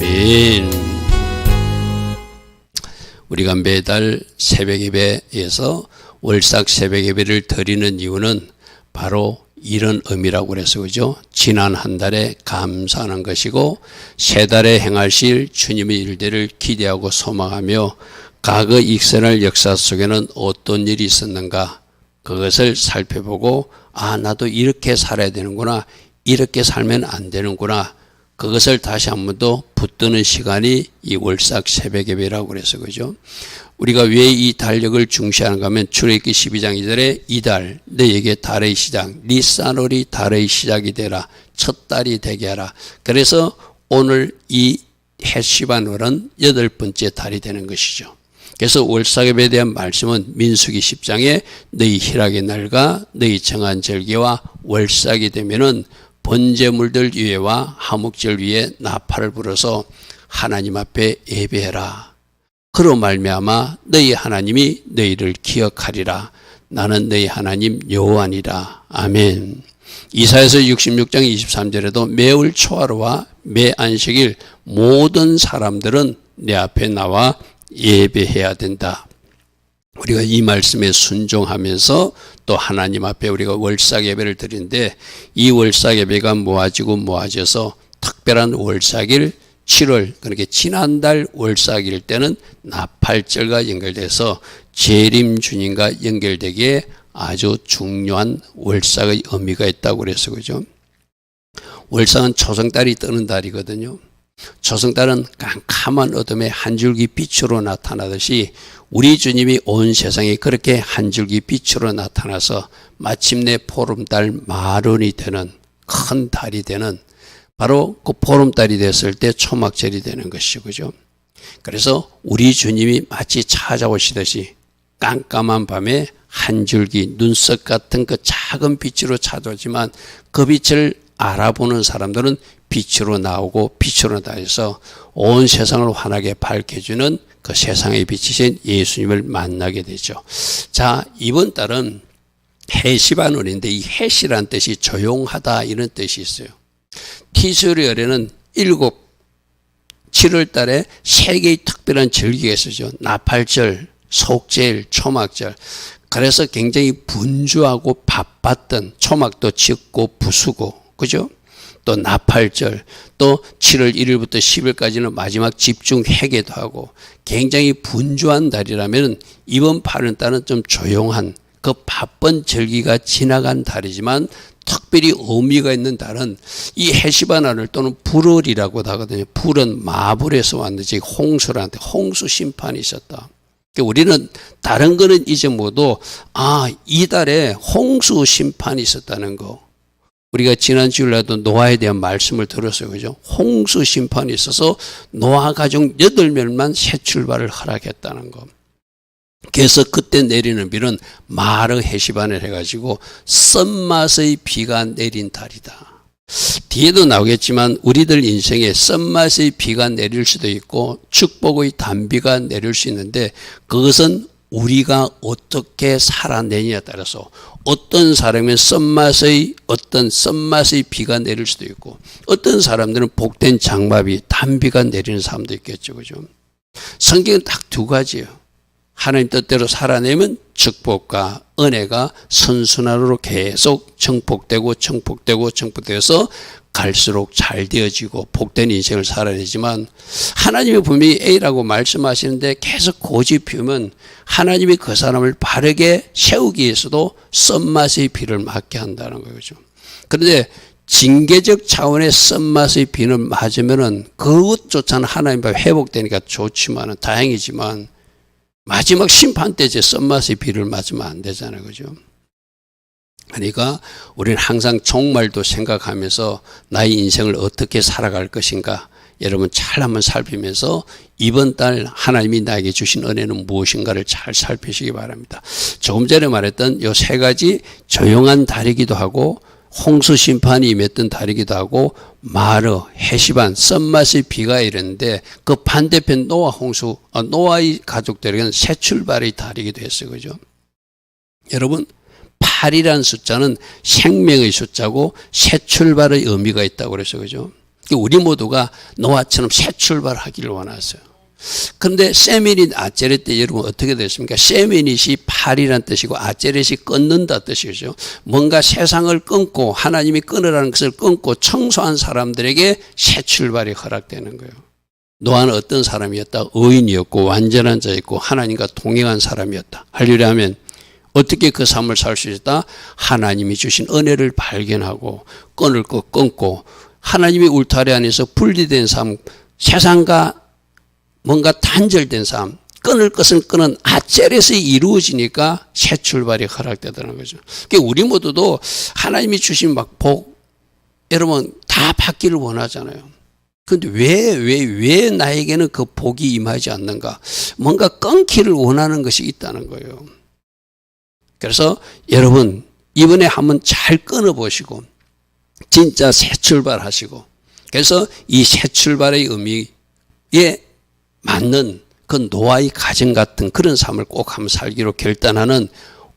아멘. 우리가 매달 새벽 예배에서 월삭 새벽 예배를 드리는 이유는 바로 이런 의미라고 그래서 그죠? 지난 한 달에 감사하는 것이고 새 달에 행하실 주님의 일들을 기대하고 소망하며 과거 익선할 역사 속에는 어떤 일이 있었는가 그것을 살펴보고 나도 이렇게 살아야 되는구나, 이렇게 살면 안 되는구나, 그것을 다시 한 번 더 붙드는 시간이 이 월삭 새벽 예배라고 그래서 그죠? 우리가 왜 이 달력을 중시하는가 하면 출애굽기 12장 2절에 이달 너에게 달의 시작 니산월이 달의 시작이 되라, 첫 달이 되게 하라. 그래서 오늘 이 해시반월은 8번째 달이 되는 것이죠. 그래서 월삭 예배에 대한 말씀은 민수기 10장에 너희 희락의 날과 너희 정한 절기와 월삭이 되면은 번제물들 위에와 화목절 위에 나팔을 불어서 하나님 앞에 예배해라. 그로 말미암아 너희 하나님이 너희를 기억하리라. 나는 너희 하나님 여호와니라. 아멘. 이사야서 66장 23절에도 매월 초하루와 매 안식일 모든 사람들은 내 앞에 나와 예배해야 된다. 우리가 이 말씀에 순종하면서 또 하나님 앞에 우리가 월삭 예배를 드리는데 이 월삭 예배가 모아져서 특별한 월삭일 7월, 그렇게 지난달 월삭일 때는 나팔절과 연결돼서 재림 주님과 연결되기에 아주 중요한 월삭의 의미가 있다고 그래서 그죠? 월삭은 초승달이 뜨는 달이거든요. 초승달은 깜깜한 어둠에 한 줄기 빛으로 나타나듯이 우리 주님이 온 세상에 그렇게 한 줄기 빛으로 나타나서 마침내 보름달 마른이 되는 큰 달이 되는 바로 그 보름달이 됐을 때 초막절이 되는 것이죠. 그죠? 그래서 우리 주님이 마치 찾아오시듯이 깜깜한 밤에 한 줄기 눈썹 같은 그 작은 빛으로 찾아오지만 그 빛을 알아보는 사람들은 빛으로 나오고 빛으로 나와서 온 세상을 환하게 밝혀주는 그 세상에 비치신 예수님을 만나게 되죠. 자, 이번 달은 해시반월인데 이 해시란 뜻이 조용하다 이런 뜻이 있어요. 티스월에는 7월 달에 세 개의 특별한 절기가 있어요. 나팔절, 속죄일, 초막절. 그래서 굉장히 분주하고 바빴던 초막도 짓고 부수고 그죠? 또 나팔절, 또 7월 1일부터 10일까지는 마지막 집중 회개도 하고 굉장히 분주한 달이라면 이번 8월달은 좀 조용한 그 바쁜 절기가 지나간 달이지만 특별히 의미가 있는 달은 이 해시반월 또는 불월이라고 하거든요. 불은 마불에서 왔는지 홍수라는데 홍수 심판이 있었다. 우리는 다른 거는 잊어먹어도 이 달에 홍수 심판이 있었다는 거. 우리가 지난 주일날도 노아에 대한 말씀을 들었어요. 그죠? 홍수 심판이 있어서 노아 가족 8명만 새 출발을 허락했다는 거. 그래서 그때 내리는 비는 마르 해시반을 해가지고 썬맛의 비가 내린 달이다. 뒤에도 나오겠지만 우리들 인생에 썬맛의 비가 내릴 수도 있고 축복의 단비가 내릴 수 있는데 그것은 우리가 어떻게 살아내느냐에 따라서 어떤 사람은 썬맛의 비가 내릴 수도 있고 어떤 사람들은 복된 장마비, 단비가 내리는 사람도 있겠죠. 그죠? 성경은 딱 두 가지예요. 하나님 뜻대로 살아내면 축복과 은혜가 선순환으로 계속 정복되어서 갈수록 잘 되어지고 복된 인생을 살아내지만 하나님이 분명히 A라고 말씀하시는데 계속 고집 피우면 하나님이 그 사람을 바르게 세우기 위해서도 썬맛의 비를 맞게 한다는 거죠. 그런데 징계적 차원의 썬맛의 비를 맞으면은 그것조차는 하나님 앞에 회복되니까 좋지만은 다행이지만 마지막 심판 때 제 썬맛의 비를 맞으면 안 되잖아요. 그죠? 그러니까 우리는 항상 종말도 생각하면서 나의 인생을 어떻게 살아갈 것인가 여러분 잘 한번 살피면서 이번 달 하나님이 나에게 주신 은혜는 무엇인가를 잘 살피시기 바랍니다. 조금 전에 말했던 이 세 가지 조용한 달이기도 하고 홍수 심판이 임했던 달이기도 하고 마르, 해시반, 썬맛의 비가 이랬는데 그 반대편 노아의 가족들에게는 새 출발의 달이기도 했어요. 그죠? 여러분 8이라는 숫자는 생명의 숫자고 새 출발의 의미가 있다고 그랬어요. 그죠? 우리 모두가 노아처럼 새 출발하기를 원하세요. 그런데 세미닛 아제렛 때 여러분 어떻게 됐습니까? 세미닛이 팔이란 뜻이고 아제렛이 끊는다 뜻이죠. 뭔가 세상을 끊고 하나님이 끊으라는 것을 끊고 청소한 사람들에게 새 출발이 허락되는 거예요. 노아는 어떤 사람이었다? 의인이었고 완전한 자였고 하나님과 동행한 사람이었다. 하려면 어떻게 그 삶을 살 수 있었다? 하나님이 주신 은혜를 발견하고 끊을 것 끊고 하나님이 울타리 안에서 분리된 삶, 세상과 뭔가 단절된 삶, 끊을 것은 끊은 아젤에서 이루어지니까 새 출발이 허락되더라는 거죠. 그러니까 우리 모두도 하나님이 주신 막 복, 여러분 다 받기를 원하잖아요. 그런데 왜 나에게는 그 복이 임하지 않는가? 뭔가 끊기를 원하는 것이 있다는 거예요. 그래서 여러분 이번에 한번 잘 끊어보시고 진짜 새 출발하시고 그래서 이 새 출발의 의미에 맞는 그 노아의 가정 같은 그런 삶을 꼭 한번 살기로 결단하는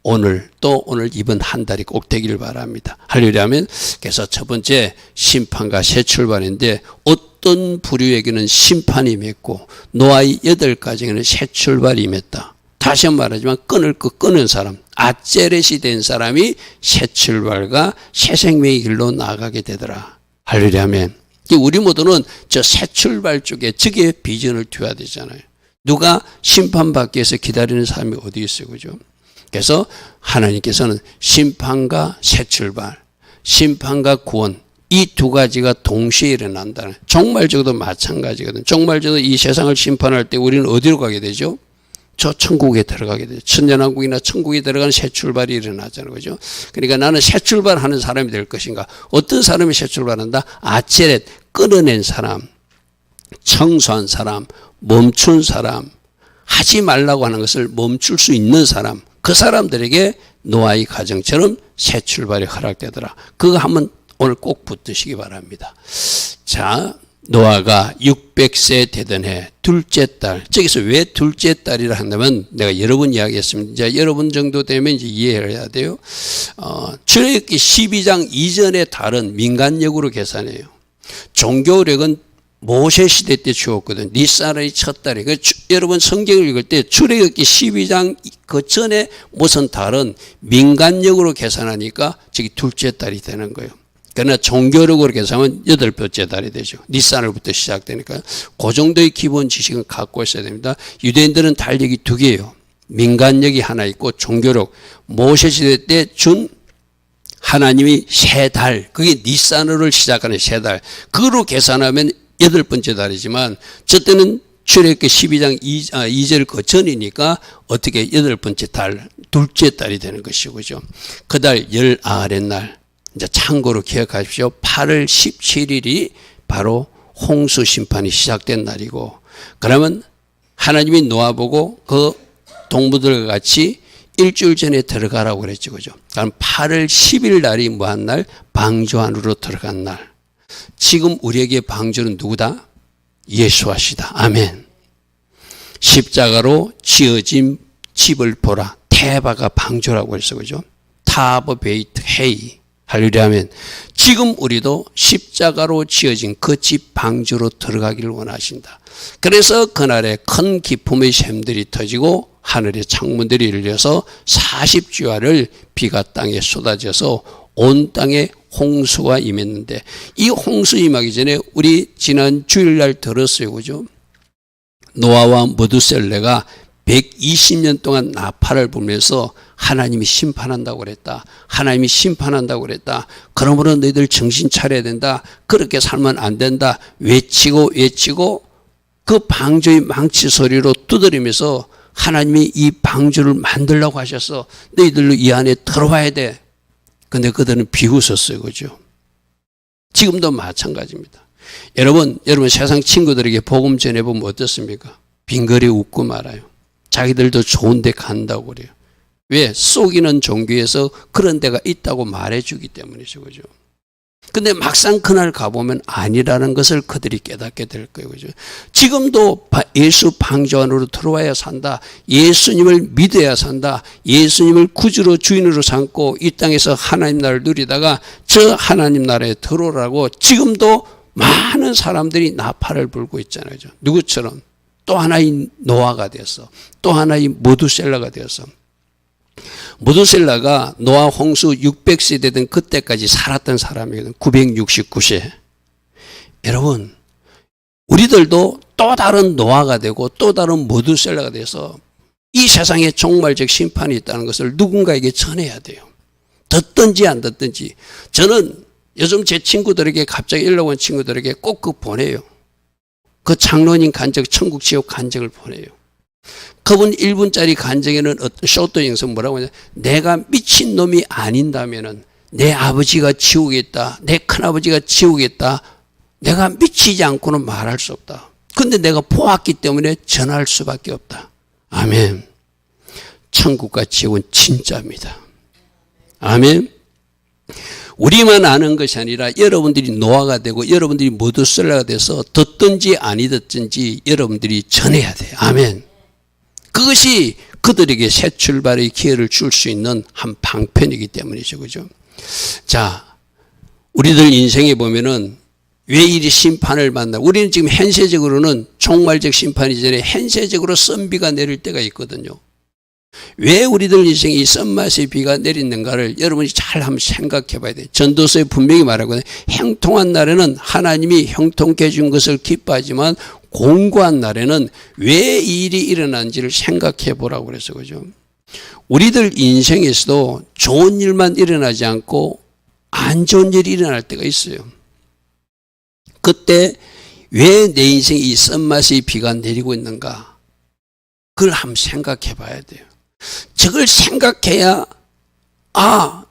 오늘 또 오늘 이번 한 달이 꼭 되기를 바랍니다. 하려면 그래서 첫 번째 심판과 새 출발인데 어떤 부류에게는 심판이 임했고 노아의 8가정에는 새 출발이 임했다. 다시 한번 말하지만 끊을 것 끊은 사람 아제렛이 된 사람이 새 출발과 새 생명의 길로 나아가게 되더라. 하려면 우리 모두는 저 새 출발 쪽에 저게 비전을 둬야 되잖아요. 누가 심판받기 위해서 기다리는 사람이 어디 있어요, 그죠? 그래서 하나님께서는 심판과 새 출발, 심판과 구원 이 두 가지가 동시에 일어난다는 종말적으로도 마찬가지거든. 종말적으로 이 세상을 심판할 때 우리는 어디로 가게 되죠? 저 천국에 들어가게 되죠. 천년왕국이나 천국에 들어가는 새 출발이 일어나잖아요. 그죠? 그러니까 나는 새 출발하는 사람이 될 것인가? 어떤 사람이 새 출발한다? 아체렛, 끊어낸 사람, 청소한 사람, 멈춘 사람, 하지 말라고 하는 것을 멈출 수 있는 사람, 그 사람들에게 노아의 가정처럼 새 출발이 허락되더라. 그거 한번 오늘 꼭 붙드시기 바랍니다. 자, 노아가 600세 되던 해 둘째 달, 저기서 왜 둘째 달이라 한다면 내가 여러 번 이야기했습니다. 이제 여러분 정도 되면 이제 이해해야 돼요. 출애굽기 12장 이전의 달은 민간력으로 계산해요. 종교력은 모세 시대 때 주었거든. 니산의 첫 달에. 여러분 성경을 읽을 때 출애굽기 12장 그 전에 무슨 달은 민간력으로 계산하니까 저기 둘째 달이 되는 거예요. 그러나 종교력으로 계산하면 8번째 달이 되죠. 니산으로부터 시작되니까 그 정도의 기본 지식은 갖고 있어야 됩니다. 유대인들은 달력이 2개예요. 민간력이 하나 있고 종교력. 모세 시대 때 준 하나님이 세 달, 그게 니산으로 시작하는 세 달. 그로 계산하면 8번째 달이지만 저 때는 출애굽기 12장 2절 그 전이니까 어떻게 8번째 달, 둘째 달이 되는 것이고, 그죠? 그 달 열 아랫 날. 이제 참고로 기억하십시오. 8월 17일이 바로 홍수 심판이 시작된 날이고, 그러면 하나님이 노아 보고 그 동무들과 같이 일주일 전에 들어가라고 그랬죠, 그죠? 그럼 8월 10일 날이 뭐한 날? 방주 안으로 들어간 날. 지금 우리에게 방주는 누구다? 예수하시다. 아멘. 십자가로 지어진 집을 보라. 테바가 방주라고 했어, 그죠? 타버 베이트 헤이. 할렐루야면 지금 우리도 십자가로 지어진 그 집 방주로 들어가기를 원하신다. 그래서 그날에 큰 기쁨의 샘들이 터지고 하늘의 창문들이 열려서 40주야를 비가 땅에 쏟아져서 온 땅에 홍수가 임했는데, 이 홍수 임하기 전에 우리 지난 주일날 들었어요, 그죠? 노아와 무드셀레가 120년 동안 나팔을 불면서 하나님이 심판한다고 그랬다. 하나님이 심판한다고 그랬다. 그러므로 너희들 정신 차려야 된다. 그렇게 살면 안 된다. 외치고 그 방주의 망치 소리로 두드리면서 하나님이 이 방주를 만들려고 하셔서 너희들로 이 안에 들어와야 돼. 근데 그들은 비웃었어요, 그죠? 지금도 마찬가지입니다. 여러분 세상 친구들에게 복음 전해보면 어떻습니까? 빙그레 웃고 말아요. 자기들도 좋은 데 간다고 그래요. 왜? 속이는 종교에서 그런 데가 있다고 말해주기 때문이죠, 그죠? 근데 막상 그날 가보면 아니라는 것을 그들이 깨닫게 될 거예요, 그죠? 지금도 예수 방주 안으로 들어와야 산다. 예수님을 믿어야 산다. 예수님을 구주로 주인으로 삼고 이 땅에서 하나님 나라를 누리다가 저 하나님 나라에 들어오라고 지금도 많은 사람들이 나팔을 불고 있잖아요. 누구처럼? 또 하나의 노아가 되었어. 또 하나의 무두셀라가 되었어. 무두셀라가 노아 홍수 600세대 된 그때까지 살았던 사람이거든. 969세. 여러분, 우리들도 또 다른 노아가 되고 또 다른 무두셀라가 돼서 이 세상에 종말적 심판이 있다는 것을 누군가에게 전해야 돼요. 듣든지 안 듣든지. 저는 요즘 제 친구들에게 갑자기 연락 온 친구들에게 꼭 그 보내요. 그 장로님 간증, 천국 지옥 간증을 보내요. 그분 1분짜리 간증에는 어떤 쇼트 영상 뭐라고 하냐. 내가 미친놈이 아닌다면은 내 아버지가 지옥에 있다. 내 큰아버지가 지옥에 있다. 내가 미치지 않고는 말할 수 없다. 근데 내가 보았기 때문에 전할 수밖에 없다. 아멘. 천국과 지옥은 진짜입니다. 아멘. 우리만 아는 것이 아니라 여러분들이 노아가 되고 여러분들이 무두셀라가 돼서 듣든지 아니 듣든지 여러분들이 전해야 돼요. 아멘. 그것이 그들에게 새 출발의 기회를 줄 수 있는 한 방편이기 때문이죠. 그죠? 자, 우리들 인생에 보면은 왜 이리 심판을 만나? 우리는 지금 현세적으로는 종말적 심판이 전에 현세적으로 썬비가 내릴 때가 있거든요. 왜 우리들 인생에 이 썬맛의 비가 내리는가를 여러분이 잘 한번 생각해 봐야 돼요. 전도서에 분명히 말하거든요. 형통한 날에는 하나님이 형통케 해준 것을 기뻐하지만 공고한 날에는 왜 이 일이 일어난지를 생각해 보라고 그래서 그죠. 우리들 인생에서도 좋은 일만 일어나지 않고 안 좋은 일이 일어날 때가 있어요. 그때 왜 내 인생에 이 썬맛의 비가 내리고 있는가? 그걸 한번 생각해 봐야 돼요. 저걸 생각해야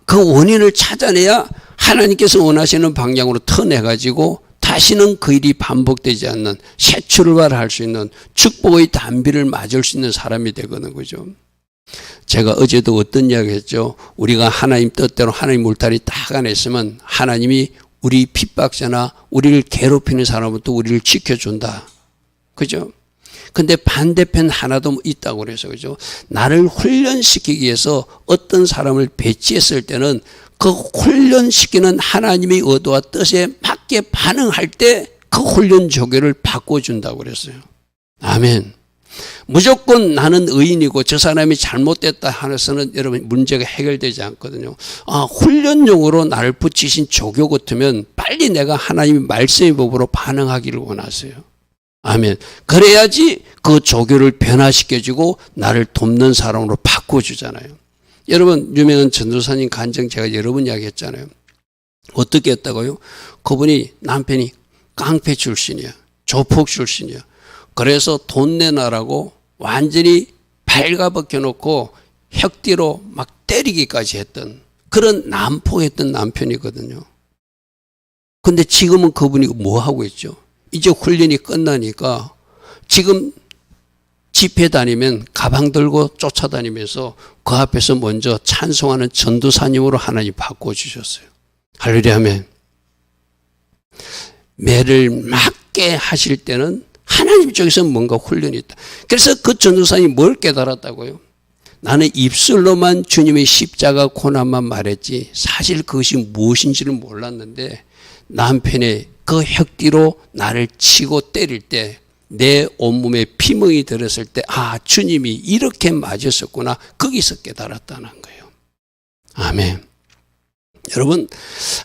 그 원인을 찾아내야 하나님께서 원하시는 방향으로 터내가지고 다시는 그 일이 반복되지 않는 새 출발을 할 수 있는 축복의 단비를 맞을 수 있는 사람이 되거든. 그죠? 제가 어제도 어떤 이야기 했죠? 우리가 하나님 뜻대로 하나님 물타리 딱 안했으면 하나님이 우리 핍박자나 우리를 괴롭히는 사람부터 우리를 지켜준다. 그죠? 근데 반대편 하나도 있다고 그래서 그죠? 나를 훈련시키기 위해서 어떤 사람을 배치했을 때는 그 훈련시키는 하나님의 의도와 뜻에 맞게 반응할 때 그 훈련 조교를 바꿔준다고 그랬어요. 아멘. 무조건 나는 의인이고 저 사람이 잘못됐다 하면서는 여러분 문제가 해결되지 않거든요. 훈련용으로 나를 붙이신 조교 같으면 빨리 내가 하나님의 말씀의 법으로 반응하기를 원하세요. 아멘. 그래야지 그 조교를 변화시켜주고 나를 돕는 사람으로 바꿔주잖아요. 여러분 유명한 전도사님 간증 제가 여러 번 이야기했잖아요. 어떻게 했다고요? 그분이 남편이 깡패 출신이야. 조폭 출신이야. 그래서 돈 내놔라고 완전히 발가벗겨 놓고 혁띠로 막 때리기까지 했던 그런 난폭했던 남편이거든요. 근데 지금은 그분이 뭐 하고 있죠? 이제 훈련이 끝나니까 지금 집회 다니면 가방 들고 쫓아다니면서 그 앞에서 먼저 찬송하는 전도사님으로 하나님 바꿔주셨어요. 할렐루야 아멘. 매를 맞게 하실 때는 하나님 쪽에서 뭔가 훈련이 있다. 그래서 그 전도사님이 뭘 깨달았다고요? 나는 입술로만 주님의 십자가 고난만 말했지 사실 그것이 무엇인지를 몰랐는데 남편의 그 혁띠로 나를 치고 때릴 때 내 온몸에 피멍이 들었을 때 주님이 이렇게 맞으셨구나 거기서 깨달았다는 거예요. 아멘. 여러분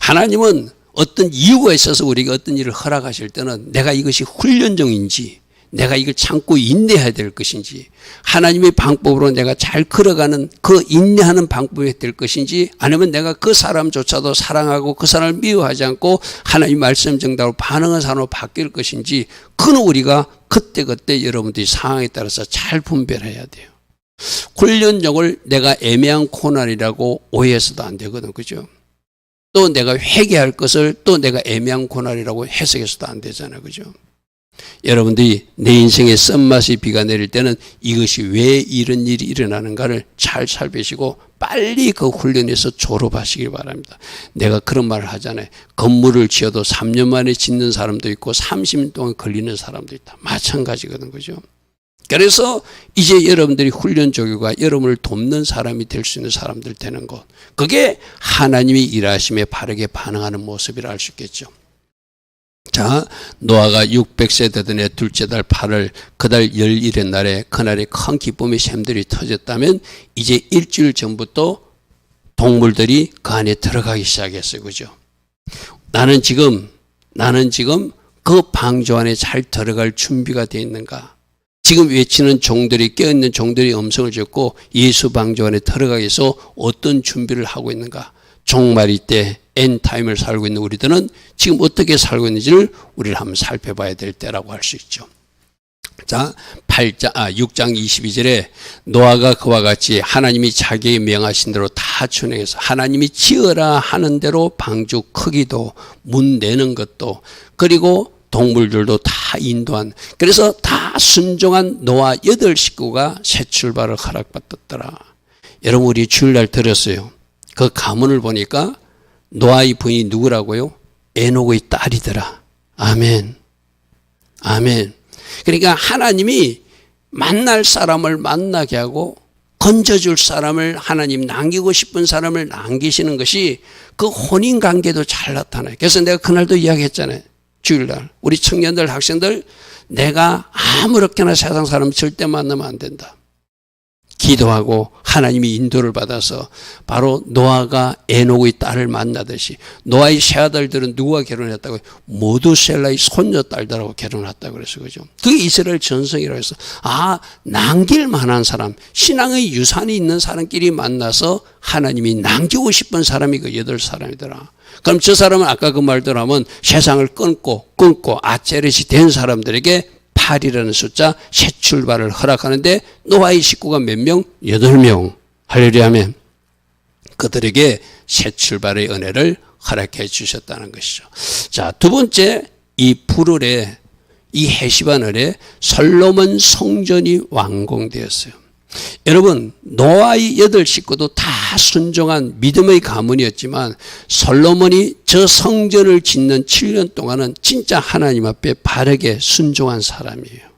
하나님은 어떤 이유가 있어서 우리가 어떤 일을 허락하실 때는 내가 이것이 훈련종인지 내가 이걸 참고 인내해야 될 것인지 하나님의 방법으로 내가 잘 걸어가는 그 인내하는 방법이 될 것인지 아니면 내가 그 사람조차도 사랑하고 그 사람을 미워하지 않고 하나님 말씀 정답으로 반응한 사람으로 바뀔 것인지 그는 우리가 그때그때 여러분들이 상황에 따라서 잘 분별해야 돼요. 훈련종을 내가 애매한 고난이라고 오해해서도 안 되거든. 그죠? 또 내가 회개할 것을 또 내가 애매한 고난이라고 해석해서도 안 되잖아요. 그죠? 여러분들이 내 인생에 썬맛의 비가 내릴 때는 이것이 왜 이런 일이 일어나는가를 잘 살피시고 빨리 그 훈련에서 졸업하시길 바랍니다. 내가 그런 말을 하잖아요. 건물을 지어도 3년 만에 짓는 사람도 있고 30년 동안 걸리는 사람도 있다. 마찬가지거든. 그죠? 그래서 이제 여러분들이 훈련 조교가 여러분을 돕는 사람이 될 수 있는 사람들 되는 것. 그게 하나님이 일하심에 바르게 반응하는 모습이라 할 수 있겠죠. 자, 노아가 600세 되던 해 둘째 달 8월 그달 11의 날에 그날에 큰 기쁨의 샘들이 터졌다면 이제 일주일 전부터 동물들이 그 안에 들어가기 시작했어요. 그죠? 나는 지금 그 방주 안에 잘 들어갈 준비가 되어 있는가? 지금 외치는 종들이, 깨어있는 종들이 음성을 듣고 예수 방주 안에 들어가기 위해서 어떤 준비를 하고 있는가? 종말이 때 엔타임을 살고 있는 우리들은 지금 어떻게 살고 있는지를 우리를 한번 살펴봐야 될 때라고 할 수 있죠. 자, 6장 22절에 노아가 그와 같이 하나님이 자기에게 명하신 대로 다 준행해서 하나님이 지으라 하는 대로 방주 크기도 문 내는 것도 그리고 동물들도 다 인도한, 그래서 다 순종한 노아 8식구가 새 출발을 허락받았더라. 여러분, 우리 주일날 들었어요. 그 가문을 보니까 노아의 부인이 누구라고요? 에녹의 딸이더라. 아멘. 아멘. 그러니까 하나님이 만날 사람을 만나게 하고 건져줄 사람을, 하나님 남기고 싶은 사람을 남기시는 것이 그 혼인관계도 잘 나타나요. 그래서 내가 그날도 이야기했잖아요. 주일날 우리 청년들, 학생들, 내가 아무렇게나 세상 사람 절대 만나면 안 된다. 기도하고 하나님이 인도를 받아서 바로 노아가 에녹의 딸을 만나듯이, 노아의 세 아들들은 누구와 결혼했다고요? 모두셀라의 손녀 딸들하고 결혼했다고 그래서, 그죠? 그게 이스라엘 전성이라고 해서, 남길 만한 사람, 신앙의 유산이 있는 사람끼리 만나서 하나님이 남기고 싶은 사람이 그 8사람이더라. 그럼 저 사람은 아까 그 말대로 하면 세상을 끊고 아체렛이 된 사람들에게 8이라는 숫자, 새 출발을 허락하는데 노아의 식구가 몇 명? 8명. 할렐루야 하면 그들에게 새 출발의 은혜를 허락해 주셨다는 것이죠. 자, 두 번째, 이 불을에, 이 헤시반을에 솔로몬 성전이 완공되었어요. 여러분, 노아의 8식구도 다 순종한 믿음의 가문이었지만 솔로몬이 저 성전을 짓는 7년 동안은 진짜 하나님 앞에 바르게 순종한 사람이에요.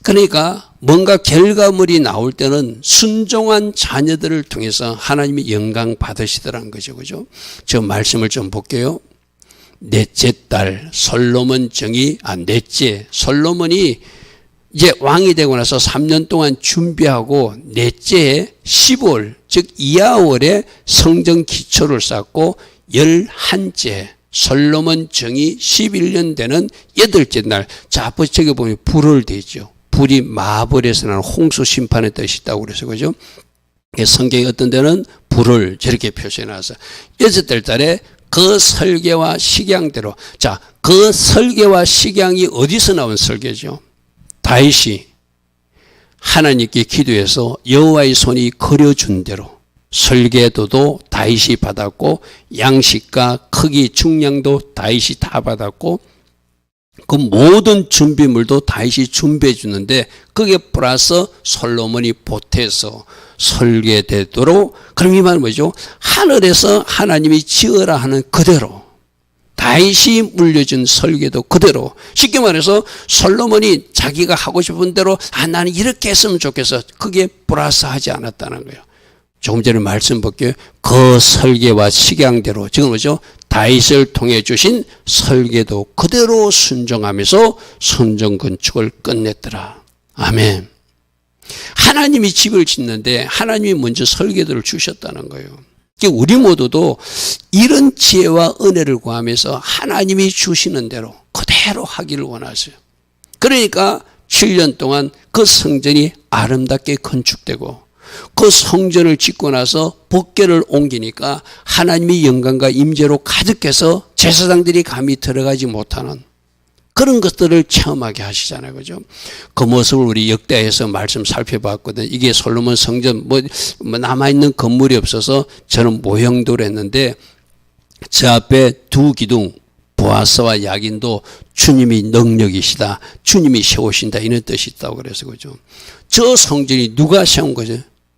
그러니까 뭔가 결과물이 나올 때는 순종한 자녀들을 통해서 하나님이 영광 받으시더라는 거죠. 그죠? 저 말씀을 좀 볼게요. 넷째 딸 솔로몬 솔로몬이 이제 왕이 되고 나서 3년 동안 준비하고 넷째에 10월, 즉 이하월에 성전 기초를 쌓고 11째 솔로몬 정이 11년 되는 8째 날, 자, 앞에 저기 보면 불을 대죠. 불이 마블에서 나는 홍수 심판의 뜻이 있다고 그래서, 그죠? 성경에 어떤 데는 불을 저렇게 표시해놔서 6째 달에 그 설계와 식양대로, 자, 그 설계와 식양이 어디서 나온 설계죠? 다윗이 하나님께 기도해서 여호와의 손이 그려준 대로 설계도도 다윗이 받았고 양식과 크기 중량도 다윗이 다 받았고 그 모든 준비물도 다윗이 준비해 주는데 그게 플러스 솔로몬이 보태서 설계되도록, 그럼 이 말은 뭐죠? 하늘에서 하나님이 지으라 하는 그대로 다윗이 물려준 설계도 그대로, 쉽게 말해서 솔로몬이 자기가 하고 싶은 대로 나는 이렇게 했으면 좋겠어, 그게 플러스하지 않았다는 거예요. 조금 전에 말씀 볼게요. 그 설계와 식양대로, 지금 뭐죠? 다윗을 통해 주신 설계도 그대로 순종하면서 성전 건축을 끝냈더라. 아멘. 하나님이 집을 짓는데 하나님이 먼저 설계도를 주셨다는 거예요. 우리 모두도 이런 지혜와 은혜를 구하면서 하나님이 주시는 대로 그대로 하기를 원하세요. 그러니까 7년 동안 그 성전이 아름답게 건축되고 그 성전을 짓고 나서 법궤를 옮기니까 하나님의 영광과 임재로 가득해서 제사장들이 감히 들어가지 못하는 그런 것들을 체험하게 하시잖아요. 그죠? 그 모습을 우리 역대에서 말씀 살펴봤거든요. 이게 솔로몬 성전, 남아있는 건물이 없어서 저는 모형도를 했는데, 저 앞에 두 기둥, 보아스와 야긴도 주님이 능력이시다, 주님이 세우신다, 이런 뜻이 있다고 그래서, 그죠? 저 성전이 누가 세운 거죠?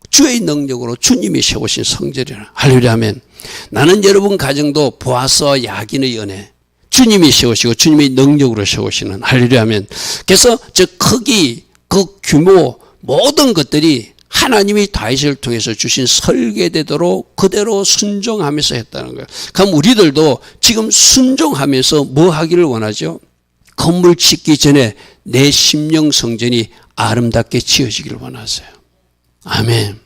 주의 능력으로 주님이 세우신 성전이라. 할렐루야 하면 나는 여러분 가정도 보아스와 야긴의 은혜, 주님이 세우시고 주님이 능력으로 세우시는, 할렐루야 하면, 그래서 저 크기, 그 규모, 모든 것들이 하나님이 다윗을 통해서 주신 설계대로 그대로 순종하면서 했다는 거예요. 그럼 우리들도 지금 순종하면서 뭐 하기를 원하죠? 건물 짓기 전에 내 심령 성전이 아름답게 지어지기를 원하세요. 아멘.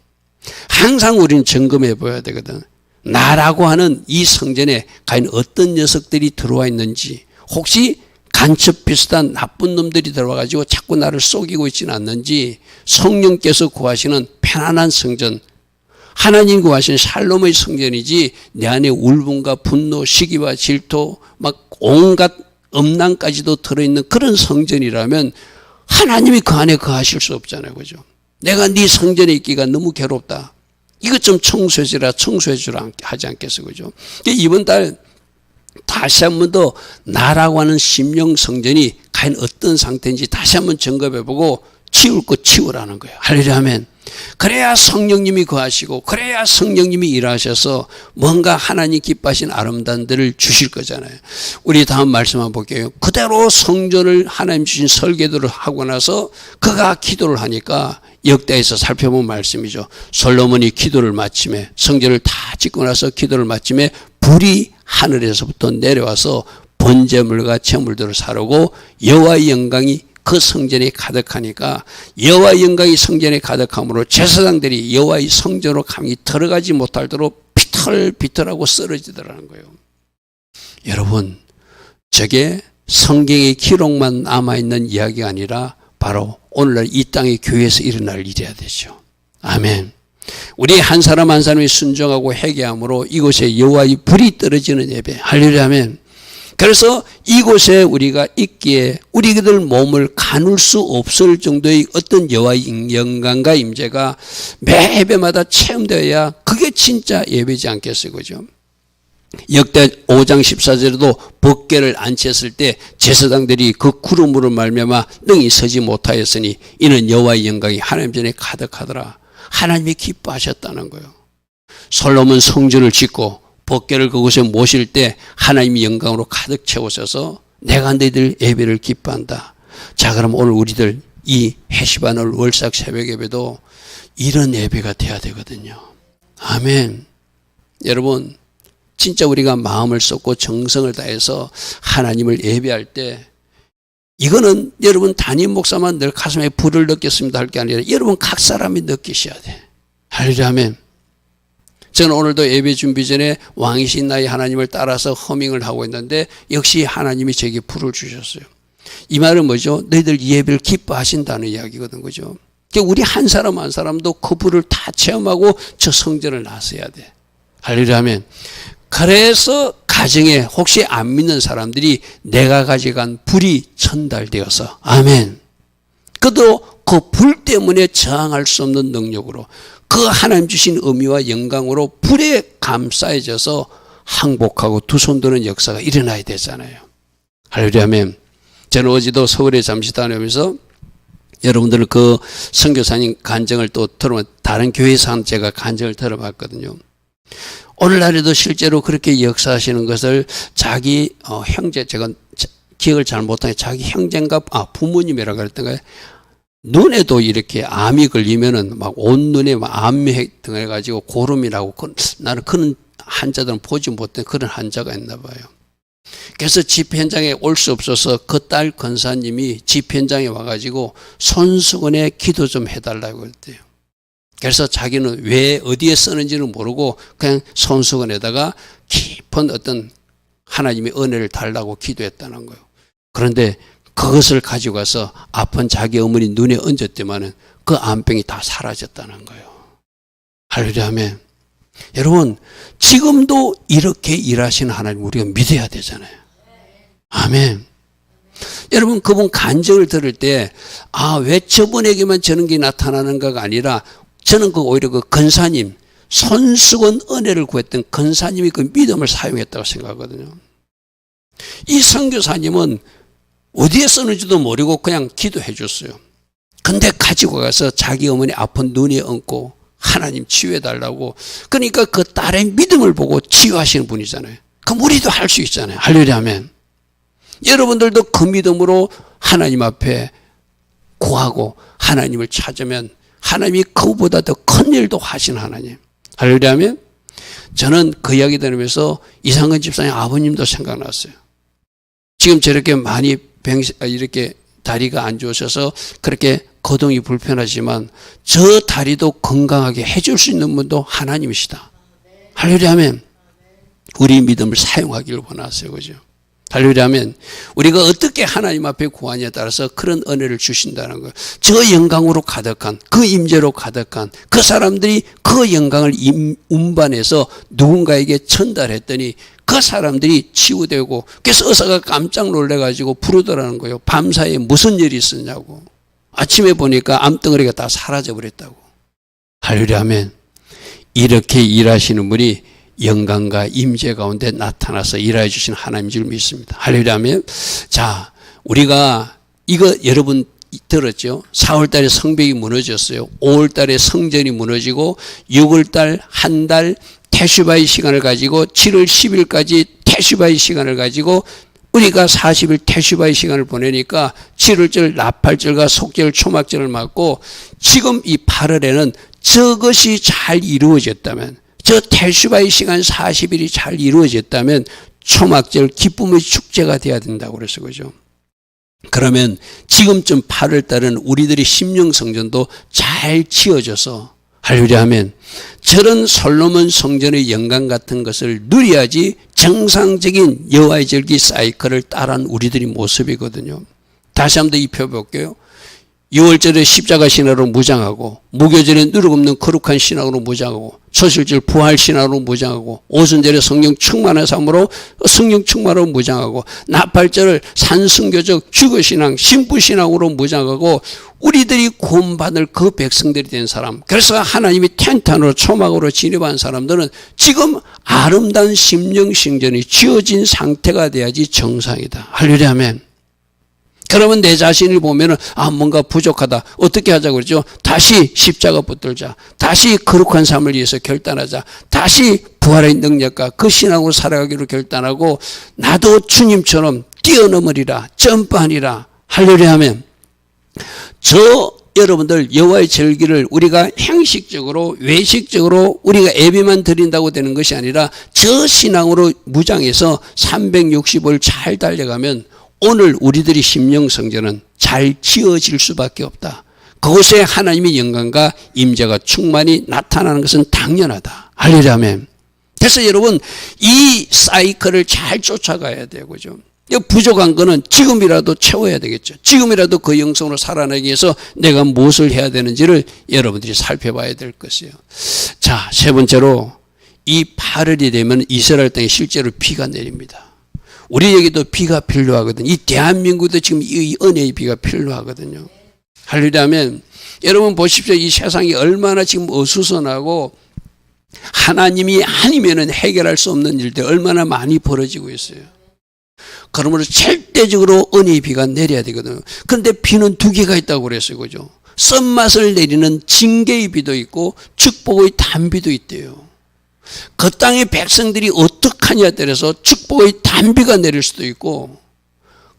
항상 우리는 점검해 봐야 되거든. 나라고 하는 이 성전에 과연 어떤 녀석들이 들어와 있는지, 혹시 간첩 비슷한 나쁜 놈들이 들어와가지고 자꾸 나를 속이고 있지는 않는지, 성령께서 구하시는 편안한 성전, 하나님 구하시는 샬롬의 성전이지 내 안에 울분과 분노, 시기와 질투, 막 온갖 음란까지도 들어있는 그런 성전이라면 하나님이 그 안에 거하실 수 없잖아요. 그죠? 내가 네 성전에 있기가 너무 괴롭다. 이것 좀 청소해주라, 청소해주라 하지 않겠어. 그죠? 이번 달 다시 한 번 더 나라고 하는 심령 성전이 과연 어떤 상태인지 다시 한번 점검해보고 치울 거 치우라는 거예요. 할렐루야 아멘. 그래야 성령님이 거하시고 그래야 성령님이 일하셔서 뭔가 하나님 기뻐하신 아름다운 데를 주실 거잖아요. 우리 다음 말씀 한번 볼게요. 그대로 성전을 하나님 주신 설계도를 하고 나서 그가 기도를 하니까 역대에서 살펴본 말씀이죠. 솔로몬이 기도를 마침에, 성전을 다 짓고 나서 기도를 마침에 불이 하늘에서부터 내려와서 번제물과 제물들을 사르고 여호와의 영광이 그 성전에 가득하니까, 여호와의 영광이 성전에 가득함으로 제사장들이 여호와의 성전으로 감히 들어가지 못하도록 비틀비틀하고 쓰러지더라는 거예요. 여러분, 저게 성경의 기록만 남아있는 이야기가 아니라 바로 오늘날 이 땅의 교회에서 일어날 일이어야 되죠. 아멘. 우리 한 사람 한 사람이 순종하고 회개함으로 이곳에 여호와의 불이 떨어지는 예배. 할렐루야 아멘. 그래서 이곳에 우리가 있기에 우리들 몸을 가눌 수 없을 정도의 어떤 여호와의 영광과 임재가 매 예배마다 체험되어야 그게 진짜 예배지 않겠어요. 그죠? 역대 5장 14절에도 법궤를 안치했을 때 제사장들이 그 구름으로 말미암아 능히 서지 못하였으니 이는 여호와의 영광이 하나님 전에 가득하더라. 하나님이 기뻐하셨다는 거예요. 솔로몬 성전을 짓고 법궤를 그곳에 모실 때 하나님이 영광으로 가득 채우셔서 내가 너희들 예배를 기뻐한다. 자, 그럼 오늘 우리들 이 해시반월 월삭 새벽 예배도 이런 예배가 돼야 되거든요. 아멘. 여러분, 진짜 우리가 마음을 쏟고 정성을 다해서 하나님을 예배할 때, 이거는 여러분 담임 목사만 늘 가슴에 불을 느꼈습니다 할 게 아니라 여러분 각 사람이 느끼셔야 돼. 할렐루야 아멘. 저는 오늘도 예배 준비 전에 왕이신 나의 하나님을 따라서 허밍을 하고 있는데 역시 하나님이 제게 불을 주셨어요. 이 말은 뭐죠? 너희들 예배를 기뻐하신다는 이야기거든. 그죠? 우리 한 사람 한 사람도 그 불을 다 체험하고 저 성전을 나서야 돼. 할렐루야 아멘. 그래서 가정에 혹시 안 믿는 사람들이 내가 가져간 불이 전달되어서 아멘. 그도 그 불 때문에 저항할 수 없는 능력으로 그 하나님 주신 의미와 영광으로 불에 감싸여져서 항복하고 두 손 드는 역사가 일어나야 되잖아요. 할렐루야 아멘. 저는 어제도 서울에 잠시 다녀오면서 여러분들 그 선교사님 간증을 또 들어보면 다른 교회에서 제가 간증을 들어봤거든요. 오늘날에도 실제로 그렇게 역사하시는 것을 자기 형제, 제가 기억을 잘 못하게 자기 형제인가 부모님이라고 그랬던가요? 눈에도 이렇게 암이 걸리면은 막 온 눈에 막 암 등해가지고 고름이라고, 나는 그런 환자들은 보지 못한 그런 환자가 있나 봐요. 그래서 집 현장에 올 수 없어서 그 딸 권사님이 집 현장에 와가지고 손수건에 기도 좀 해달라고 그랬대요. 그래서 자기는 왜 어디에 쓰는지는 모르고 그냥 손수건에다가 깊은 어떤 하나님의 은혜를 달라고 기도했다는 거예요. 그런데 그것을 가지고 가서 아픈 자기 어머니 눈에 얹었더만은 그 암병이 다 사라졌다는 거예요. 할렐루야 아멘. 여러분, 지금도 이렇게 일하시는 하나님 우리가 믿어야 되잖아요. 아멘. 여러분, 그분 간증을 들을 때 왜 저분에게만 저런 게 나타나는가가 아니라 저는 오히려 그 권사님, 손수건 은혜를 구했던 권사님이 그 믿음을 사용했다고 생각하거든요. 이 선교사님은 어디에 쓰는지도 모르고 그냥 기도해 줬어요. 근데 가지고 가서 자기 어머니 아픈 눈에 얹고 하나님 치유해달라고. 그러니까 그 딸의 믿음을 보고 치유하시는 분이잖아요. 그럼 우리도 할 수 있잖아요. 할렐루야 아멘. 여러분들도 그 믿음으로 하나님 앞에 구하고 하나님을 찾으면 하나님이 그보다 더 큰 일도 하신 하나님. 할렐루야. 저는 그 이야기 들으면서 이상근 집사님 아버님도 생각났어요. 지금 저렇게 많이 이렇게 다리가 안 좋으셔서 그렇게 거동이 불편하지만 저 다리도 건강하게 해줄 수 있는 분도 하나님이시다. 할렐루야. 우리 믿음을 사용하기를 원하세요. 그죠? 할렐루야. 우리가 어떻게 하나님 앞에 구하냐에 따라서 그런 은혜를 주신다는 거예요. 저 영광으로 가득한, 그 임재로 가득한 그 사람들이 그 영광을 운반해서 누군가에게 전달했더니 그 사람들이 치유되고, 그래서 의사가 깜짝 놀래가지고 부르더라는 거예요. 밤사이에 무슨 일이 있었냐고. 아침에 보니까 암덩어리가 다 사라져버렸다고. 할렐루야. 이렇게 일하시는 분이 영광과 임재 가운데 나타나서 일하여 주신 하나님인 줄 믿습니다. 할렐루야. 자, 우리가 이거 여러분 들었죠? 4월달에 성벽이 무너졌어요. 5월달에 성전이 무너지고 6월달 한 달 테슈바의 시간을 가지고 7월 10일까지 테슈바의 시간을 가지고 우리가 40일 테슈바의 시간을 보내니까 7월절 나팔절과 속절 초막절을 맞고 지금 이 8월에는 저것이 잘 이루어졌다면, 저 테슈바의 시간 40일이 잘 이루어졌다면 초막절 기쁨의 축제가 돼야 된다고 그래서 그죠. 그러면 지금쯤 8월 달은 우리들이 심령 성전도 잘 지어져서 할렐루야 하면 저런 솔로몬 성전의 영광 같은 것을 누려야지 정상적인 여호와의 절기 사이클을 따라한 우리들의 모습이거든요. 다시 한번 더 입혀볼게요. 6월절에 십자가 신앙으로 무장하고, 무교절에 누룩 없는 거룩한 신앙으로 무장하고, 초실절 부활 신앙으로 무장하고, 오순절에 성령 충만한 삶으로 성령 충만으로 무장하고, 나팔절을 산승교적 주거신앙 신부신앙으로 무장하고, 우리들이 구원받을 그 백성들이 된 사람, 그래서 하나님이 텐트 안으로 초막으로 진입한 사람들은 지금 아름다운 심령신전이 지어진 상태가 돼야지 정상이다. 할렐루야 아멘. 그러면 내 자신을 보면은 뭔가 부족하다. 어떻게 하자고 그러죠? 다시 십자가 붙들자. 다시 거룩한 삶을 위해서 결단하자. 다시 부활의 능력과 그 신앙으로 살아가기로 결단하고 나도 주님처럼 뛰어넘으리라. 점프하리라. 할렐루야 하면 여러분들 여호와의 절기를 우리가 형식적으로 외식적으로 우리가 예배만 드린다고 되는 것이 아니라 저 신앙으로 무장해서 365일 잘 달려가면 오늘 우리들이 심령성전은 잘 지어질 수밖에 없다. 그곳에 하나님의 영광과 임재가 충만히 나타나는 것은 당연하다. 할렐루야 아멘. 그래서 여러분 이 사이클을 잘 쫓아가야 돼요. 그죠? 부족한 거는 지금이라도 채워야 되겠죠. 지금이라도 그 영성으로 살아나기 위해서 내가 무엇을 해야 되는지를 여러분들이 살펴봐야 될 것이에요. 자, 세 번째로 이 8월이 되면 이스라엘 땅에 실제로 비가 내립니다. 우리에게도 비가 필요하거든요. 이 대한민국도 지금 이 은혜의 비가 필요하거든요. 할렐루야 하면 여러분 보십시오. 이 세상이 얼마나 지금 어수선하고 하나님이 아니면은 해결할 수 없는 일들 얼마나 많이 벌어지고 있어요. 그러므로 절대적으로 은혜의 비가 내려야 되거든요. 그런데 비는 두 개가 있다고 그랬어요. 그죠? 썬맛을 내리는 징계의 비도 있고 축복의 단비도 있대요. 그 땅의 백성들이 어떻게 하냐에 따라서 축복의 단비가 내릴 수도 있고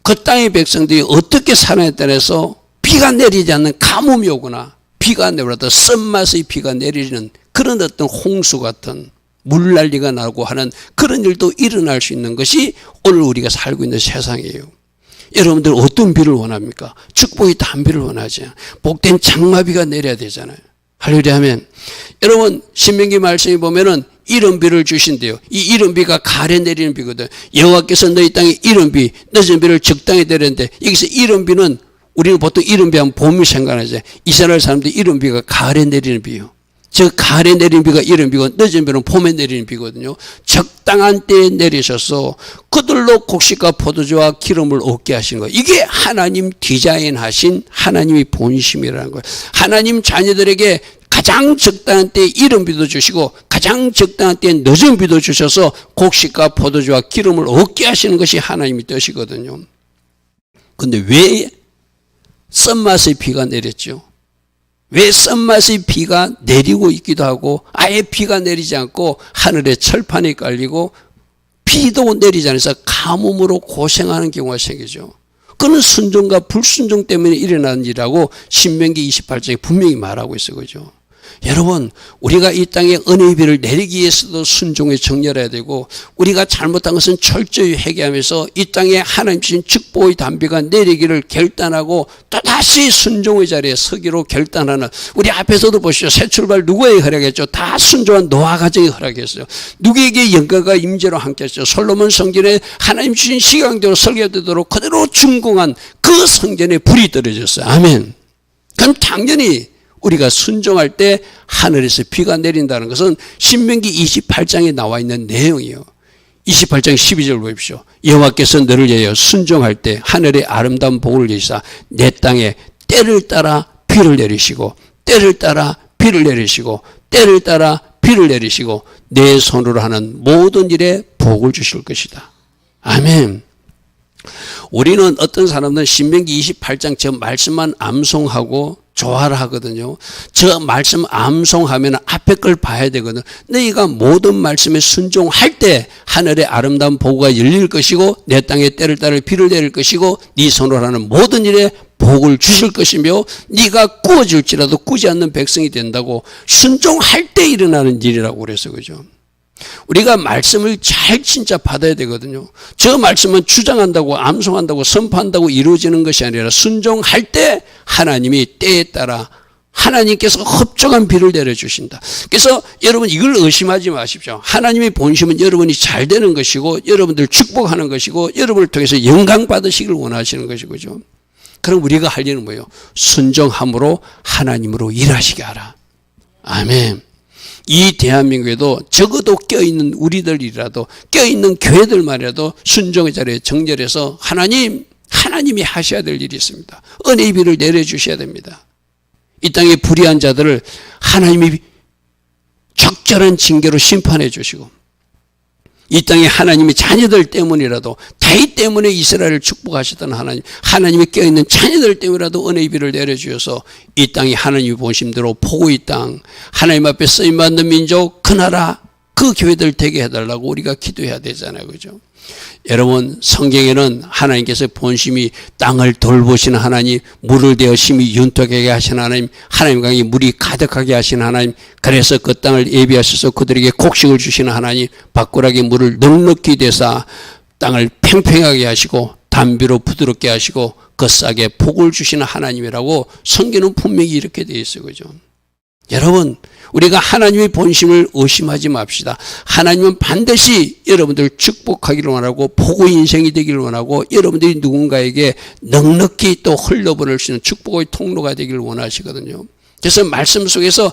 그 땅의 백성들이 어떻게 사느냐에 따라서 비가 내리지 않는 가뭄이 오거나 비가 내려도 썬맛의 비가 내리는 그런 어떤 홍수 같은 물난리가 나고 하는 그런 일도 일어날 수 있는 것이 오늘 우리가 살고 있는 세상이에요. 여러분들 어떤 비를 원합니까? 축복의 단비를 원하지. 복된 장마비가 내려야 되잖아요. 할렐루야 하면 여러분 신명기 말씀에 보면은 이른 비를 주신대요. 이 이른 비가 가래 내리는 비거든. 여호와께서 너희 땅에 이른 비, 늦은 비를 적당히 내리는데 여기서 이른 비는 우리는 보통 이른 비 하면 봄이 생각나죠. 이스라엘 사람들이 이른 비가 가래 내리는 비요. 즉 가래 내리는 비가 이른 비고 늦은 비는 봄에 내리는 비거든요. 적당한 때에 내리셔서 그들로 곡식과 포도주와 기름을 얻게 하신 거예요. 이게 하나님 디자인하신 하나님의 본심이라는 거예요. 하나님 자녀들에게 가장 적당한 때에 이른 비도 주시고 가장 적당한 때에 늦은 비도 주셔서 곡식과 포도주와 기름을 얻게 하시는 것이 하나님의 뜻이거든요. 그런데 왜 썬맛의 비가 내렸죠? 왜 썬맛의 비가 내리고 있기도 하고 아예 비가 내리지 않고 하늘에 철판이 깔리고 비도 내리지 않아서 가뭄으로 고생하는 경우가 생기죠. 그는 순종과 불순종 때문에 일어난 일이라고 신명기 28장에 분명히 말하고 있어요. 그죠? 여러분, 우리가 이 땅에 은혜의 비를 내리기 위해서도 순종에 정렬해야 되고, 우리가 잘못한 것은 철저히 회개하면서 이 땅에 하나님 주신 축복의 담비가 내리기를 결단하고 또다시 순종의 자리에 서기로 결단하는, 우리 앞에서도 보시죠. 새 출발 누구에게 허락했죠? 다 순종한 노아 가정이 허락했어요. 누구에게 영광과 임재로 함께했죠? 솔로몬 성전에 하나님 주신 시간대로 설계되도록 그대로 준공한 그 성전에 불이 떨어졌어요. 아멘. 그럼 당연히 우리가 순종할 때 하늘에서 비가 내린다는 것은 신명기 28장에 나와 있는 내용이에요. 28장 12절 보십시오. 여호와께서 너를 위하여 순종할 때 하늘의 아름다운 복을 내리사 내 땅에 때를 따라 비를 내리시고 때를 따라 비를 내리시고 때를 따라 비를 내리시고 내 손으로 하는 모든 일에 복을 주실 것이다. 아멘. 우리는 어떤 사람들은 신명기 28장 저 말씀만 암송하고 좋아를 하거든요. 저 말씀 암송하면 앞에 걸 봐야 되거든. 너희가 모든 말씀에 순종할 때 하늘의 아름다운 복가 열릴 것이고 내 땅에 때를 따라 비를 내릴 것이고 네 손으로 하는 모든 일에 복을 주실 것이며 네가 꾸어질지라도 꾸지 않는 백성이 된다고 순종할 때 일어나는 일이라고 그래서 그죠. 우리가 말씀을 잘 진짜 받아야 되거든요. 저 말씀은 주장한다고 암송한다고 선포한다고 이루어지는 것이 아니라 순종할 때 하나님이 때에 따라 하나님께서 흡족한 비를 내려주신다. 그래서 여러분 이걸 의심하지 마십시오. 하나님의 본심은 여러분이 잘 되는 것이고 여러분들 축복하는 것이고 여러분을 통해서 영광 받으시길 원하시는 것이죠. 그럼 우리가 할 일은 뭐예요? 순종함으로 하나님으로 일하시게 하라. 아멘. 이 대한민국에도 적어도 껴있는 우리들이라도 껴있는 교회들만이라도 순종의 자리에 정렬해서 하나님이 하셔야 될 일이 있습니다. 은혜의 비를 내려주셔야 됩니다. 이 땅에 불의한 자들을 하나님이 적절한 징계로 심판해 주시고 이 땅에 하나님의 자녀들 때문이라도 다윗 때문에 이스라엘을 축복하셨던 하나님이 껴있는 자녀들 때문이라도 은혜의 비를 내려주셔서 이 땅이 하나님의 본심대로 복의 땅, 하나님 앞에 쓰임받는 민족, 그 나라, 그 교회들 되게 해달라고 우리가 기도해야 되잖아요. 그죠? 여러분 성경에는 하나님께서 본심이 땅을 돌보시는 하나님, 물을 대어 심히 윤택하게 하신 하나님, 하나님 강에 물이 가득하게 하신 하나님, 그래서 그 땅을 예비하셔서 그들에게 곡식을 주시는 하나님, 밭고락에 물을 넉넉히 대사 땅을 팽팽하게 하시고 담비로 부드럽게 하시고 그 싹에 복을 주시는 하나님이라고 성경은 분명히 이렇게 되어 있어요. 그죠? 여러분 우리가 하나님의 본심을 의심하지 맙시다. 하나님은 반드시 여러분들 축복하기를 원하고 복의 인생이 되기를 원하고 여러분들이 누군가에게 넉넉히 또 흘려보낼 수 있는 축복의 통로가 되기를 원하시거든요. 그래서 말씀 속에서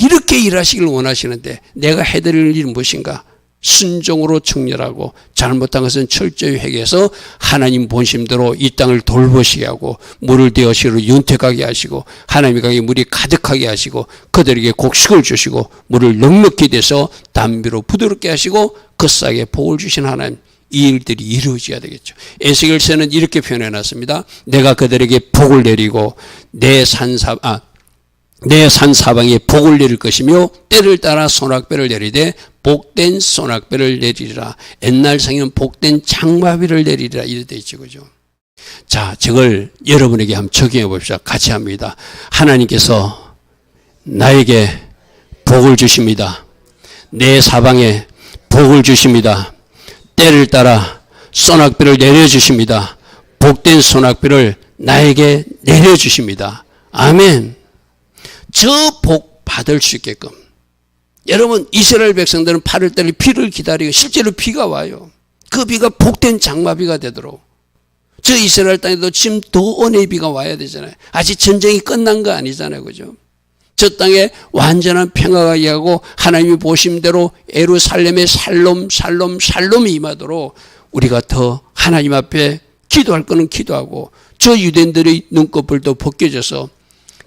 이렇게 일하시기를 원하시는데 내가 해드릴 일은 무엇인가? 순종으로 정렬하고 잘못한 것은 철저히 회개해서 하나님 본심대로 이 땅을 돌보시게 하고 물을 대어시로 윤택하게 하시고 하나님의 강에 물이 가득하게 하시고 그들에게 곡식을 주시고 물을 넉넉히 대서 담비로 부드럽게 하시고 그 싹에 복을 주신 하나님, 이 일들이 이루어져야 되겠죠. 에스겔서는 이렇게 표현해놨습니다. 내가 그들에게 복을 내리고 내 산사방에 복을 내릴 것이며 때를 따라 소낙배를 내리되 복된 소낙배를 내리리라. 옛날 성에는 복된 장마비를 내리리라 이렇게 되어 있죠. 그죠? 자, 저걸 여러분에게 한번 적용해 봅시다. 같이 합니다. 하나님께서 나에게 복을 주십니다. 내 사방에 복을 주십니다. 때를 따라 소낙배를 내려주십니다. 복된 소낙배를 나에게 내려주십니다. 아멘. 저 복 받을 수 있게끔. 여러분 이스라엘 백성들은 8월달에 비를 기다리고 실제로 비가 와요. 그 비가 복된 장마비가 되도록. 저 이스라엘 땅에도 지금 더 은혜의 비가 와야 되잖아요. 아직 전쟁이 끝난 거 아니잖아요. 그죠? 저 땅에 완전한 평화가 임하고 하나님이 보심대로 예루살렘의 살롬이 임하도록 우리가 더 하나님 앞에 기도할 거는 기도하고 저 유대인들의 눈꺼풀도 벗겨져서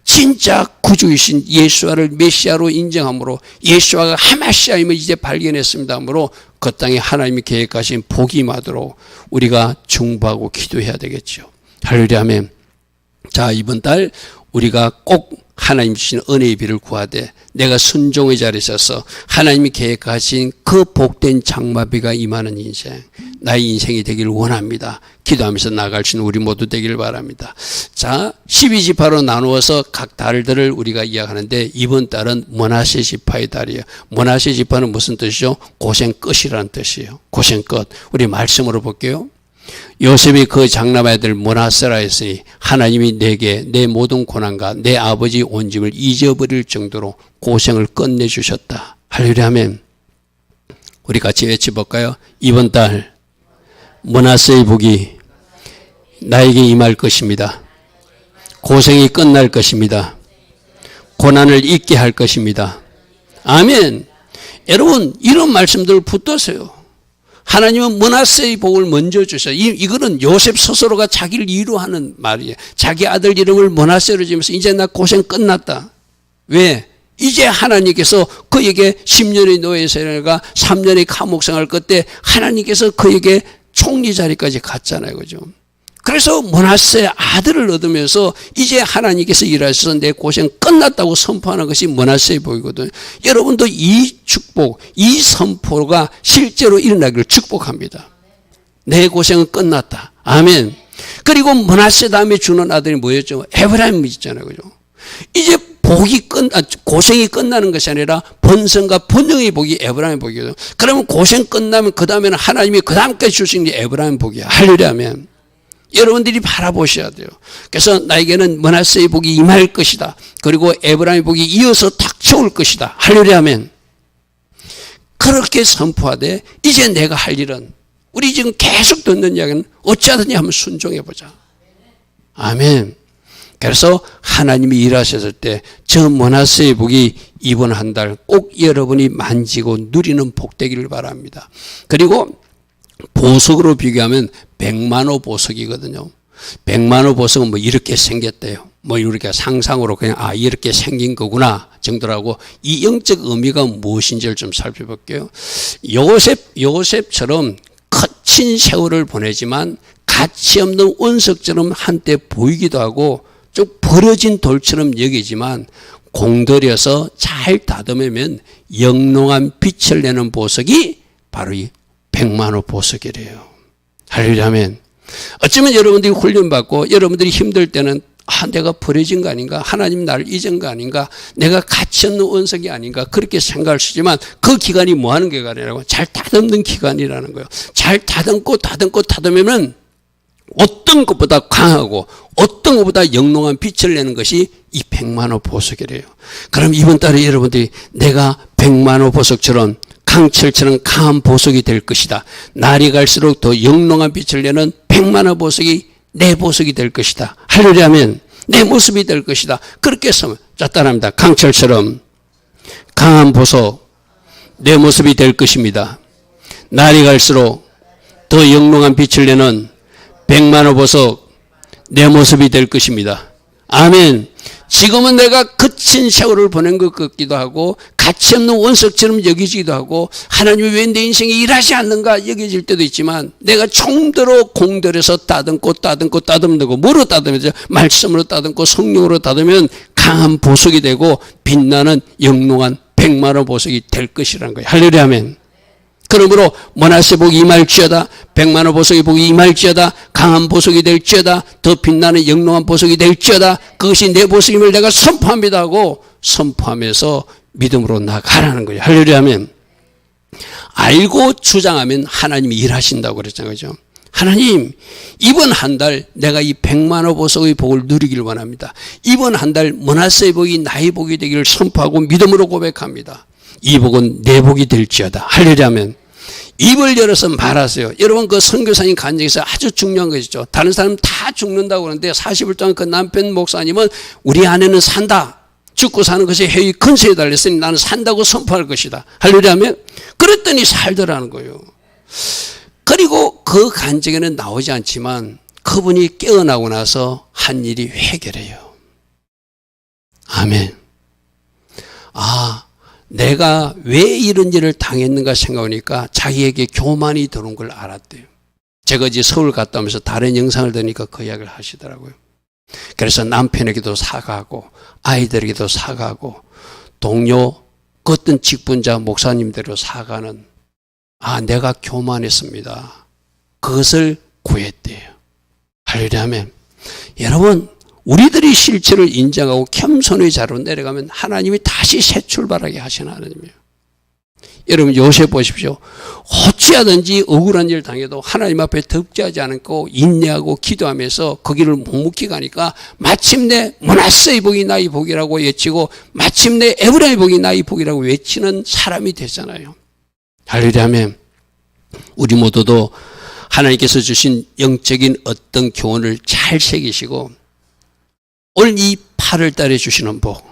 진짜 구주이신 예수와를 메시아로 인정함으로 예수와가 하마시아임을 이제 발견했습니다 하므로 그 땅에 하나님이 계획하신 복이 임하도록 우리가 중보하고 기도해야 되겠죠. 할렐루야 아멘. 자, 이번 달 우리가 꼭 하나님 주신 은혜의 비를 구하되 내가 순종의 자리에 서서 하나님이 계획하신 그 복된 장마비가 임하는 인생, 나의 인생이 되기를 원합니다. 기도하면서 나아갈 수 있는 우리 모두 되기를 바랍니다. 자, 12지파로 나누어서 각 달들을 우리가 이야기하는데 이번 달은 므낫세 지파의 달이에요. 므낫세 지파는 무슨 뜻이죠? 고생 끝이라는 뜻이에요. 고생 끝. 우리 말씀으로 볼게요. 요셉이 그 장남의 아들 므낫세라 했으니 하나님이 내게 내 모든 고난과 내 아버지 온 집을 잊어버릴 정도로 고생을 끝내주셨다. 할렐루야 아멘. 우리 같이 외쳐볼까요? 이번 달 므낫세의 복이 나에게 임할 것입니다. 고생이 끝날 것입니다. 고난을 잊게 할 것입니다. 아멘. 여러분 이런 말씀들 붙드세요. 하나님은 므낫세의 복을 먼저 주셔요. 이거는 요셉 스스로가 자기를 위로하는 말이에요. 자기 아들 이름을 므낫세로 지으면서 이제 나 고생 끝났다. 왜? 이제 하나님께서 그에게 10년의 노예생활과 3년의 감옥생활 끝에 하나님께서 그에게 총리 자리까지 갔잖아요. 그죠? 그래서 므낫세 아들을 얻으면서 이제 하나님께서 일하셔서 내 고생 끝났다고 선포하는 것이 므낫세의 복이거든요. 여러분도 이 축복, 이 선포가 실제로 일어나기를 축복합니다. 내 고생은 끝났다. 아멘. 그리고 므낫세 다음에 주는 아들이 뭐였죠? 에브라임이 있잖아요. 그죠? 이제 고생이 끝나는 것이 아니라 번성과 번영의 복이 에브라임의 복이거든요. 그러면 고생 끝나면 그 다음에는 하나님이 그 다음까지 줄 수 있는 게 에브라임의 복이야. 할렐루야 아멘. 여러분들이 바라보셔야 돼요. 그래서 나에게는 므낫세의 복이 임할 것이다. 그리고 에브라임의 복이 이어서 닥쳐올 것이다. 할렐루야 아멘. 그렇게 선포하되 이제 내가 할 일은 우리 지금 계속 듣는 이야기는 어찌하든지 한번 순종해 보자. 아멘. 그래서 하나님이 일하셨을 때 저 므낫세의 복이 이번 한 달 꼭 여러분이 만지고 누리는 복 되기를 바랍니다. 그리고 보석으로 비교하면 백만호 보석이거든요. 백만호 보석은 뭐 이렇게 생겼대요. 뭐 이렇게 상상으로 그냥 이렇게 생긴 거구나 정도라고 이 영적 의미가 무엇인지를 좀 살펴볼게요. 요셉처럼 거친 세월을 보내지만 가치 없는 운석처럼 한때 보이기도 하고 좀 버려진 돌처럼 여기지만 공들여서 잘 다듬으면 영롱한 빛을 내는 보석이 바로 이 백만호 보석이래요. 할렐루야 아멘. 어쩌면 여러분들이 훈련받고 여러분들이 힘들 때는 내가 버려진 거 아닌가? 하나님 나를 잊은 거 아닌가? 내가 가치 없는 운석이 아닌가? 그렇게 생각할 수 있지만 그 기간이 뭐 하는 기간이라고? 잘 다듬는 기간이라는 거예요. 잘 다듬으면 어떤 것보다 강하고 어떤 것보다 영롱한 빛을 내는 것이 이 백만호 보석이래요. 그럼 이번 달에 여러분들이 내가 백만호 보석처럼 강철처럼 강한 보석이 될 것이다. 날이 갈수록 더 영롱한 빛을 내는 백만호 보석이 내 보석이 될 것이다. 할렐루야 아멘. 내 모습이 될 것이다. 그렇게 해서 따라합니다. 강철처럼 강한 보석 내 모습이 될 것입니다. 날이 갈수록 더 영롱한 빛을 내는 백만호 보석 내 모습이 될 것입니다. 아멘. 지금은 내가 거친 세월을 보낸 것 같기도 하고 가치 없는 원석처럼 여기지기도 하고 하나님이 왜 내 인생에 일하지 않는가 여겨질 때도 있지만 내가 총대로 공들여서 따듬고 따듬고 뭐로 따듬죠? 말씀으로 따듬고 성령으로 따듬으면 강한 보석이 되고 빛나는 영롱한 백만호 보석이 될 것이라는 거예요. 할렐루야 아멘. 그러므로 므낫세 복이 임할지어다. 백만호 보석의 복이 임할지어다. 강한 보석이 될지어다. 더 빛나는 영롱한 보석이 될지어다. 그것이 내 보석임을 내가 선포합니다 하고 선포하면서 믿음으로 나가라는 거예요. 할렐루야 아멘. 알고 주장하면 하나님이 일하신다고 그랬잖아요. 그죠? 하나님 이번 한 달 내가 이 백만호 보석의 복을 누리기를 원합니다. 이번 한 달 므낫세의 복이 나의 복이 되기를 선포하고 믿음으로 고백합니다. 이 복은 내 복이 될지어다. 할렐루야 아멘. 입을 열어서 말하세요. 여러분 그 선교사님 간증에서 아주 중요한 것이죠. 다른 사람 다 죽는다고 그러는데 40일 동안 그 남편 목사님은 우리 아내는 산다. 죽고 사는 것이 해의 근세에 달렸으니 나는 산다고 선포할 것이다. 할렐루야 아멘. 그랬더니 살더라는 거예요. 그리고 그 간증에는 나오지 않지만 그분이 깨어나고 나서 한 일이 해결해요. 아멘. 내가 왜 이런 일을 당했는가 생각하니까 자기에게 교만이 들어온 걸 알았대요. 제가 이제 서울 갔다 오면서 다른 영상을 들으니까 그 이야기를 하시더라고요. 그래서 남편에게도 사과하고 아이들에게도 사과하고 동료 그 어떤 직분자 목사님들로 사과는 내가 교만했습니다. 그것을 구했대요. 할렐루야. 여러분 우리들이 실체를 인정하고 겸손의 자로 내려가면 하나님이 다시 새 출발하게 하시는 하나님이에요. 여러분 요셉 보십시오. 어찌하든지 억울한 일 당해도 하나님 앞에 덕지하지 않고 인내하고 기도하면서 거기를 묵묵히 가니까 마침내 므낫세의 복이 나의 복이라고 외치고 마침내 에브라임의 복이 나의 복이라고 외치는 사람이 됐잖아요. 할렐루야. 우리 모두도 하나님께서 주신 영적인 어떤 교훈을 잘 새기시고 오늘 이 8월 달에 주시는 복,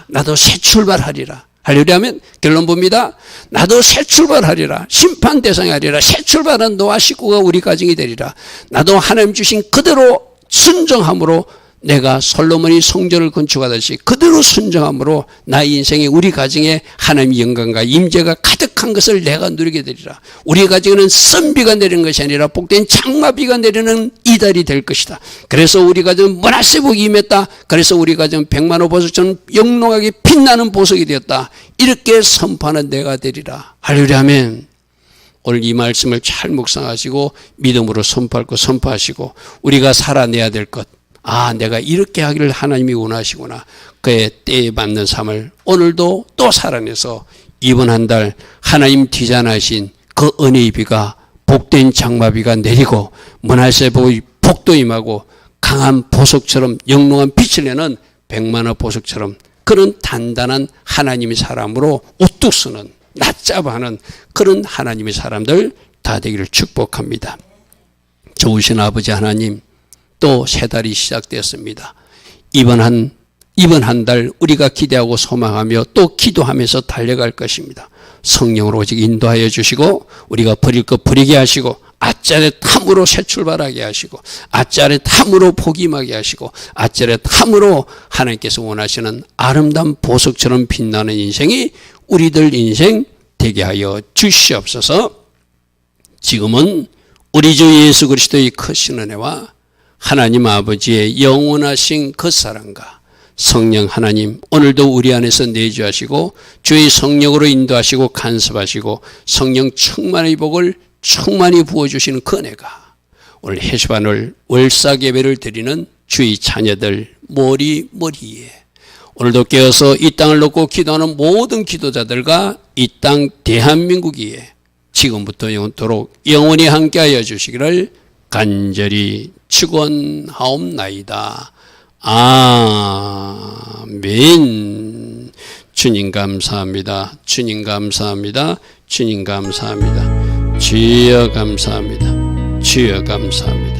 나도 새 출발하리라. 할렐루야면 결론 봅니다. 나도 새 출발하리라. 심판 대상이 하리라. 새 출발한 너와 식구가 우리 가정이 되리라. 나도 하나님 주신 그대로 순종함으로 내가 솔로몬이 성전을 건축하듯이 그대로 순종함으로 나의 인생에 우리 가정에 하나님의 영광과 임재가 가득한 것을 내가 누리게 되리라. 우리 가정에는 썬비가 내리는 것이 아니라 복된 장마비가 내리는 이달이 될 것이다. 그래서 우리 가정은 므낫세 복이 임했다. 그래서 우리 가정은 백만호 보석처럼 영롱하게 빛나는 보석이 되었다. 이렇게 선포하는 내가 되리라. 할렐루야. 아멘. 오늘 이 말씀을 잘 묵상하시고 믿음으로 선포하시고 우리가 살아내야 될 것, 내가 이렇게 하기를 하나님이 원하시구나. 그의 때에 맞는 삶을 오늘도 또 살아내서 이번 한 달 하나님 디자인하신 그 은혜의 비가 복된 장마비가 내리고 므낫세 복의 복도 임하고 강한 보석처럼 영롱한 빛을 내는 백만호 보석처럼 그런 단단한 하나님의 사람으로 우뚝 서는 낮잡아하는 그런 하나님의 사람들 다 되기를 축복합니다. 좋으신 아버지 하나님, 또 새 달이 시작되었습니다. 이번 한 달 우리가 기대하고 소망하며 또 기도하면서 달려갈 것입니다. 성령으로 오직 인도하여 주시고 우리가 버릴 것 버리게 하시고 아짜렛 함으로 새 출발하게 하시고 아짜렛 함으로 복임하게 하시고 아짜렛 함으로 하나님께서 원하시는 아름다운 보석처럼 빛나는 인생이 우리들 인생 되게 하여 주시옵소서. 지금은 우리 주 예수 그리스도의 크신 은혜와 하나님 아버지의 영원하신 그 사랑과 성령 하나님 오늘도 우리 안에서 내주하시고 주의 성령으로 인도하시고 간섭하시고 성령 충만의 복을 충만히 부어주시는 그 은혜가 오늘 해수반을 월삭 예배를 드리는 주의 자녀들 머리에 오늘도 깨어서 이 땅을 놓고 기도하는 모든 기도자들과 이 땅 대한민국 위에 지금부터 영원토록 영원히 함께하여 주시기를 간절히 축원하옵나이다. 아멘. 주님 감사합니다. 주님 감사합니다. 주님 감사합니다. 주여 감사합니다. 주여 감사합니다.